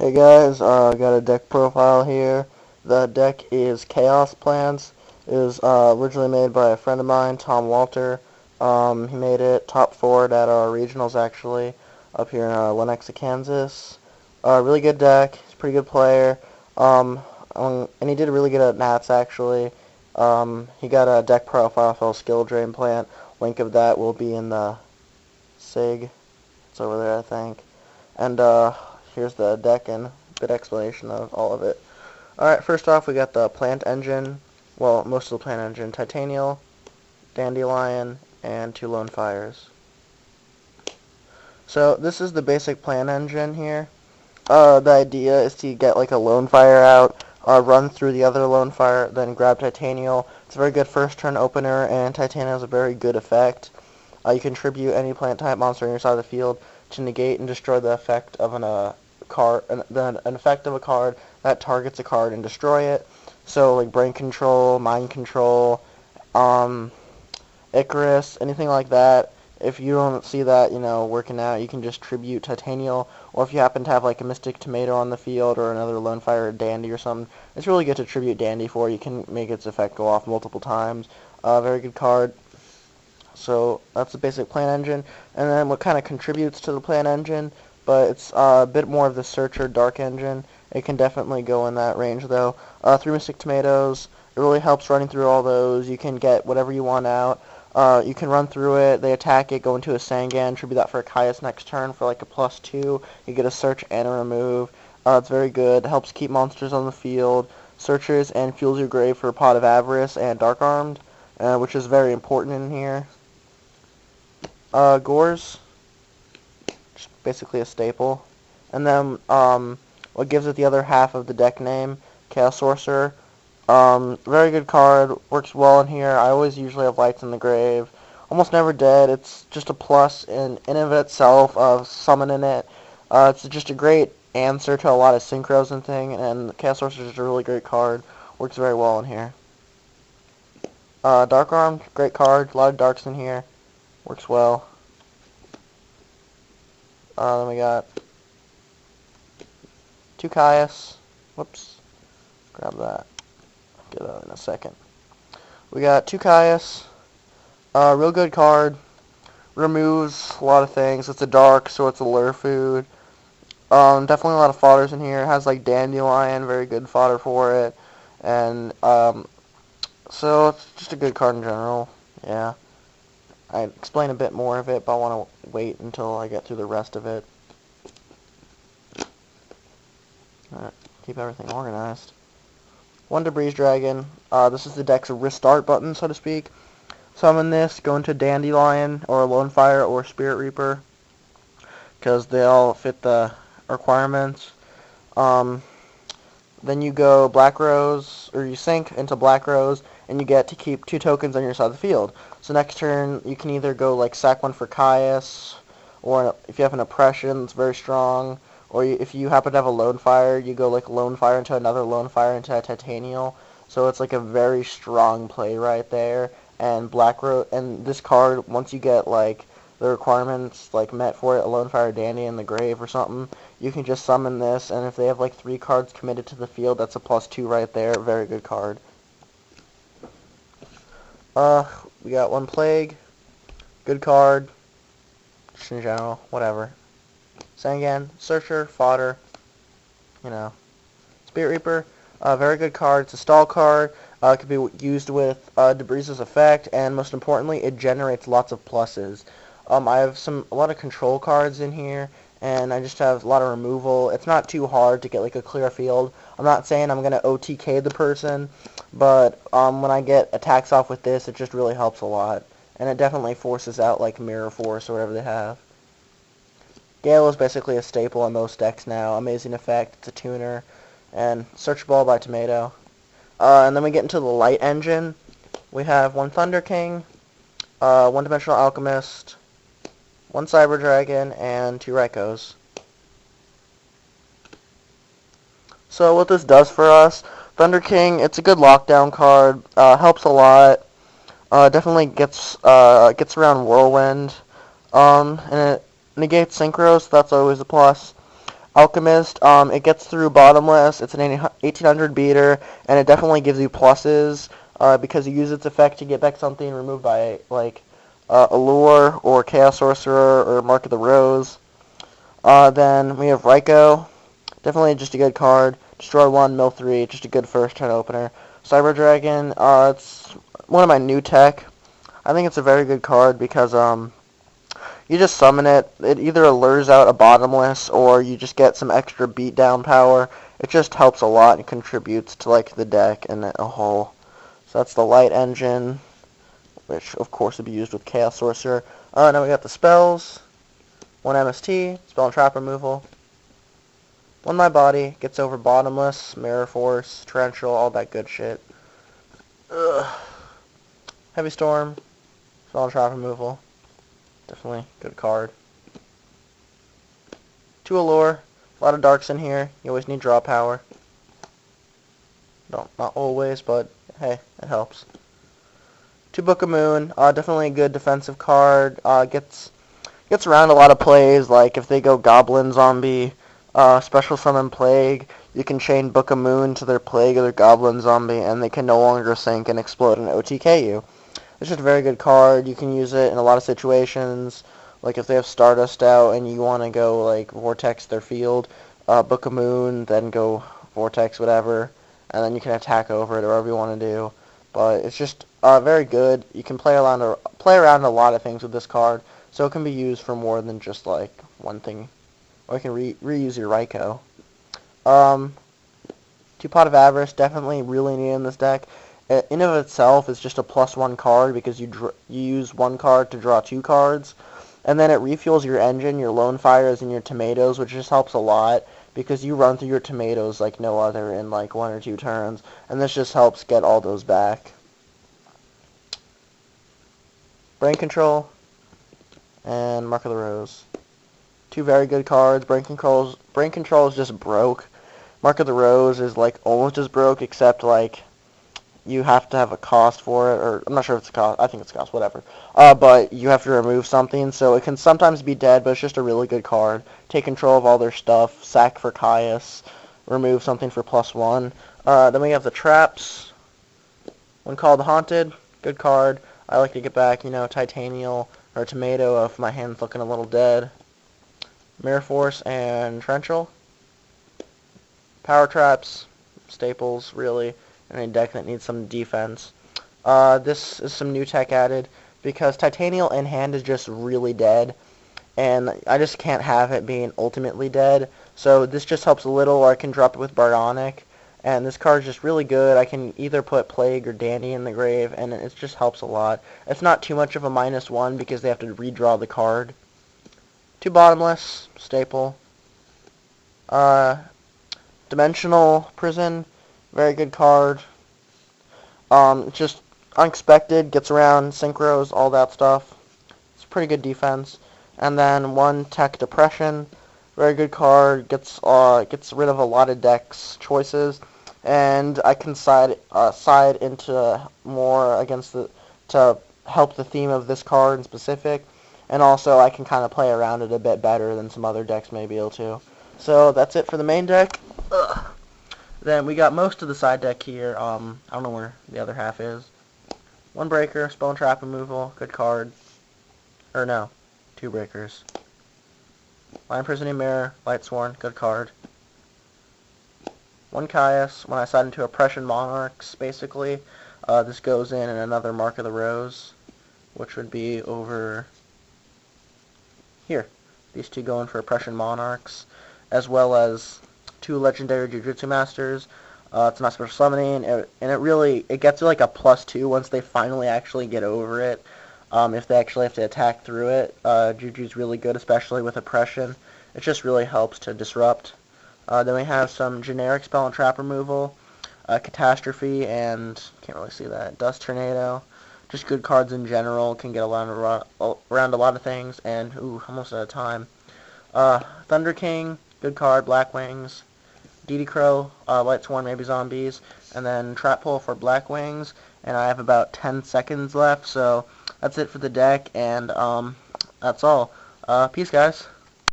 Hey guys, I got a deck profile here. The deck is Chaos Plans. It was originally made by a friend of mine, Tom Walter. He made it top forward at our regionals actually, up here in Lenexa, Kansas. Really good deck. He's a pretty good player. And he did really good at Nats actually. He got a deck profile for a skill drain plant. Link of that will be in the SIG. It's over there, I think. And here's the deck and a bit explanation of all of it. Alright, first off we got the plant engine, well, most of the plant engine, Titanial, Dandelion, and 2 Lone Fires. So this is the basic plant engine here. The idea is to get like a Lone Fire out, run through the other Lone Fire, then grab Titanial. It's a very good first turn opener, and Titanial has a very good effect. You can tribute any plant type monster on your side of the field to negate and destroy the effect of an effect of a card that targets a card and destroy it. So like brain control, mind control, Icarus, anything like that. If you don't see that, working out, you can just tribute Titanial. Or if you happen to have like a Mystic Tomato on the field or another Lone Fire or Dandy or something, it's really good to tribute Dandy for. You can make its effect go off multiple times. Very good card. So that's the basic plant engine, and then what kind of contributes to the plant engine, but it's a bit more of the Searcher Dark engine. It can definitely go in that range though. 3 Mystic Tomatoes, it really helps running through all those. You can get whatever you want out. You can run through it, they attack it, go into a Sangan, tribute that for a Caius next turn for like a +2. You get a search and a remove. It's very good, helps keep monsters on the field, searches and fuels your grave for a Pot of Avarice and Dark Armed, which is very important in here. Gores, just basically a staple. And then what gives it the other half of the deck name, Chaos Sorcerer. Very good card, works well in here. I always usually have Lights in the Grave. Almost never dead. It's just a plus in and of itself of summoning it. It's just a great answer to a lot of synchros and thing, and Chaos Sorcerer is a really great card. Works very well in here. Dark Armed, great card. A lot of darks in here. Works well. Then we got 2 Caius. Whoops. Grab that. Get that in a second. We got 2 Caius. Real good card. Removes a lot of things. It's a dark, so it's a lure food. Definitely a lot of fodders in here. It has like Dandelion, very good fodder for it. And so it's just a good card in general. Yeah. I explain a bit more of it, but I want to wait until I get through the rest of it. Alright, keep everything organized. 1 Debris Dragon. This is the deck's restart button, so to speak. Summon this, go into Dandelion, or Lone Fire, or Spirit Reaper, because they all fit the requirements. Then you go Black Rose, or you sink into Black Rose, and you get to keep 2 tokens on your side of the field. So next turn, you can either go like sack 1 for Caius, or if you have an Oppression, it's very strong, or if you happen to have a Lone Fire, you go like Lone Fire into another Lone Fire into a Titanial. So it's like a very strong play right there. And Black Rose, and this card, once you get like the requirements like met for it, a Lone Fire Dandy in the grave or something, you can just summon this, and if they have like 3 cards committed to the field, that's a +2 right there. Very good card. We got 1 Plague. Good card. Just in general, whatever. Sangan, Searcher, Fodder, Spirit Reaper, very good card. It's a stall card. It can be used with Debris' effect, and most importantly, it generates lots of pluses. I have a lot of control cards in here, and I just have a lot of removal. It's not too hard to get like a clear field. I'm not saying I'm going to OTK the person, but when I get attacks off with this, it just really helps a lot. And it definitely forces out like Mirror Force or whatever they have. Gale is basically a staple in most decks now. Amazing effect, it's a tuner, and Search Ball by Tomato. And then we get into the light engine. We have 1 Thunder King, 1 Dimensional Alchemist, 1 Cyber Dragon, and 2 Raikos. So what this does for us, Thunder King, it's a good lockdown card, helps a lot, definitely gets around Whirlwind, and it negates Synchros, so that's always a plus. Alchemist, it gets through bottomless. It's an 1800 beater, and it definitely gives you pluses because you use its effect to get back something removed by like Allure or Chaos Sorcerer or Mark of the Rose. Then we have Raikou. Definitely just a good card. Destroy 1, mill 3, just a good first turn opener. Cyber Dragon, it's one of my new tech. I think it's a very good card because you just summon it. It either lures out a bottomless or you just get some extra beatdown power. It just helps a lot and contributes to like the deck and a whole. So that's the Light Engine, which of course would be used with Chaos Sorcerer. Now we got the spells. 1 MST, spell and trap removal. 1 My Body, gets over bottomless, Mirror Force, Torrential, all that good shit. Ugh. Heavy Storm, spell and trap removal. Definitely good card. 2 Allure. A lot of darks in here. You always need draw power. Not always, but hey, it helps. 2 Book of Moon. Definitely a good defensive card. Gets around a lot of plays. Like if they go Goblin Zombie, Special Summon Plague, you can chain Book of Moon to their Plague or their Goblin Zombie, and they can no longer sink and explode and OTK you. It's just a very good card. You can use it in a lot of situations. Like if they have Stardust out and you want to go like Vortex their field, Book of Moon, then go Vortex whatever, and then you can attack over it or whatever you want to do. But it's just very good. You can play around a lot of things with this card, so it can be used for more than just like one thing. Or you can reuse your Raikou. 2 Pot of Avarice, definitely really needed in this deck. In of itself is just a +1 card because you use 1 card to draw 2 cards, and then it refuels your engine, your Lone Fires, and your Tomatoes, which just helps a lot because you run through your Tomatoes like no other in like 1 or 2 turns, and this just helps get all those back. Brain Control and Mark of the Rose. 2 very good cards. Brain Control is just broke. Mark of the Rose is like almost as broke, except like you have to have a cost for it, or I'm not sure if it's a cost. I think it's a cost, whatever. But you have to remove something, so it can sometimes be dead, but it's just a really good card. Take control of all their stuff, sack for Caius, remove something for +1. Then we have the traps. One called Haunted, good card. I like to get back, Titanial or Tomato if my hand's looking a little dead. Mirror Force and Torrential. Power Traps, staples, really. Any deck that needs some defense. This is some new tech added because Titanial in hand is just really dead, and I just can't have it being ultimately dead. So this just helps a little, or I can drop it with Bardonic, and this card is just really good. I can either put Plague or Dandy in the grave, and it just helps a lot. It's not too much of a -1 because they have to redraw the card. 2 Bottomless, staple. Dimensional Prison, very good card. Just unexpected, gets around synchros, all that stuff. It's pretty good defense. And then 1 Tech Depression, very good card. Gets rid of a lot of decks choices, and I can side into more against to help the theme of this card in specific, and also I can kind of play around it a bit better than some other decks may be able to. So that's it for the main deck. Ugh. Then we got most of the side deck here. I don't know where the other half is. 1 breaker, spell and trap removal, good card. Or no, 2 breakers. Lion Prisoning Mirror, Light Sworn, good card. 1 Caius, when I side into Oppression Monarchs, basically. This goes in another Mark of the Rose, which would be over here. These 2 go in for Oppression Monarchs, as well as 2 Legendary Jujutsu Masters. It's not special summoning, and it gets like a +2 once they finally actually get over it. If they actually have to attack through it, Juju's really good, especially with Oppression. It just really helps to disrupt. Then we have some generic spell and trap removal, Catastrophe, and can't really see that, Dust Tornado. Just good cards in general, can get around a lot of things, and ooh, almost out of time. Thunder King, good card, Black Wings. DD Crow, Light Sworn, maybe Zombies, and then Trap Pull for Black Wings, and I have about 10 seconds left, so that's it for the deck, and that's all. Peace, guys.